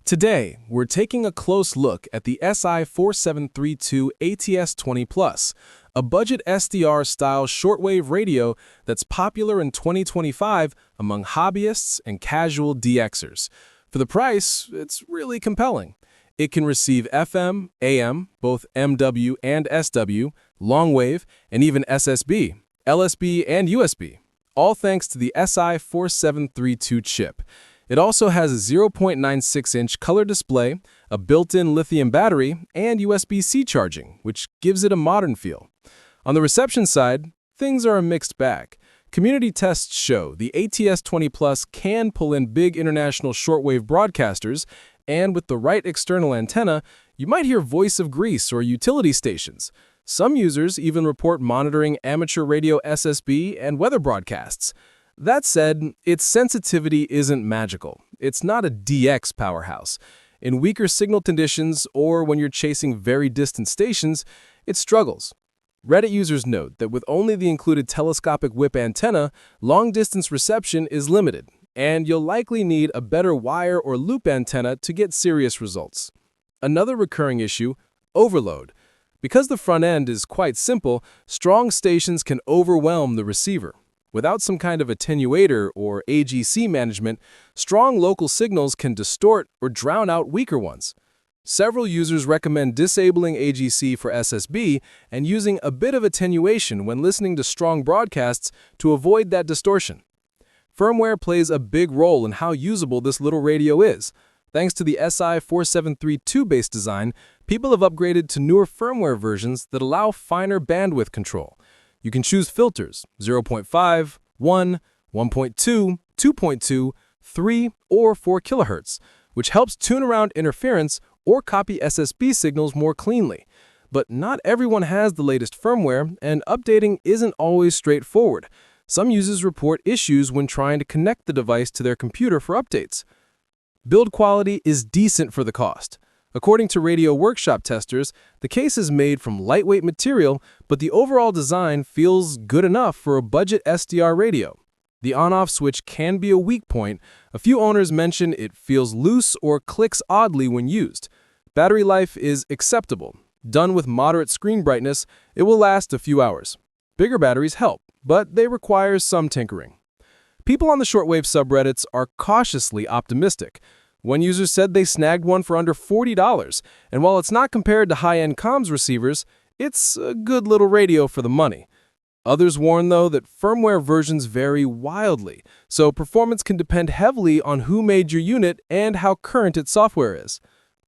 Today, we're taking a close look at the Si4732 ATS-20 Plus, a budget SDR-style shortwave radio that's popular in 2025 among hobbyists and casual DXers. For the price, it's really compelling. It can receive FM, AM, both MW and SW, long wave, and even SSB, LSB, and USB, all thanks to the Si4732 chip. It also has a 0.96-inch color display, a built-in lithium battery, and USB-C charging, which gives it a modern feel. On the reception side, things are a mixed bag. Community tests show the ATS-20 Plus can pull in big international shortwave broadcasters, and with the right external antenna, you might hear Voice of Greece or utility stations. Some users even report monitoring amateur radio SSB and weather broadcasts. That said, its sensitivity isn't magical. It's not a DX powerhouse. In weaker signal conditions or when you're chasing very distant stations, it struggles. Reddit users note that with only the included telescopic whip antenna, long-distance reception is limited, and you'll likely need a better wire or loop antenna to get serious results. Another recurring issue, overload. Because the front end is quite simple, strong stations can overwhelm the receiver. Without some kind of attenuator or AGC management, strong local signals can distort or drown out weaker ones. Several users recommend disabling AGC for SSB and using a bit of attenuation when listening to strong broadcasts to avoid that distortion. Firmware plays a big role in how usable this little radio is. Thanks to the Si4732 base design, people have upgraded to newer firmware versions that allow finer bandwidth control. You can choose filters 0.5, 1, 1.2, 2.2, 3, or 4 kHz, which helps tune around interference or copy SSB signals more cleanly. But not everyone has the latest firmware, and updating isn't always straightforward. Some users report issues when trying to connect the device to their computer for updates. Build quality is decent for the cost. According to Radio Workshop testers, the case is made from lightweight material, but the overall design feels good enough for a budget SDR radio. The on-off switch can be a weak point. A few owners mention it feels loose or clicks oddly when used. Battery life is acceptable. Done with moderate screen brightness, it will last a few hours. Bigger batteries help, but they require some tinkering. People on the shortwave subreddits are cautiously optimistic. One user said they snagged one for under $40, and while it's not compared to high-end comms receivers, it's a good little radio for the money. Others warn, though, that firmware versions vary wildly, so performance can depend heavily on who made your unit and how current its software is.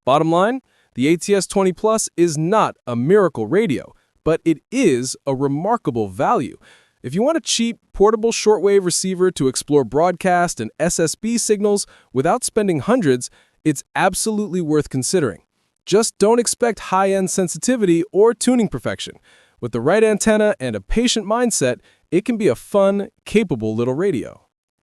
Bottom line, the ATS-20 Plus is not a miracle radio, but it is a remarkable value. If you want a cheap, portable shortwave receiver to explore broadcast and SSB signals without spending hundreds, it's absolutely worth considering. Just don't expect high-end sensitivity or tuning perfection. With the right antenna and a patient mindset, it can be a fun, capable little radio.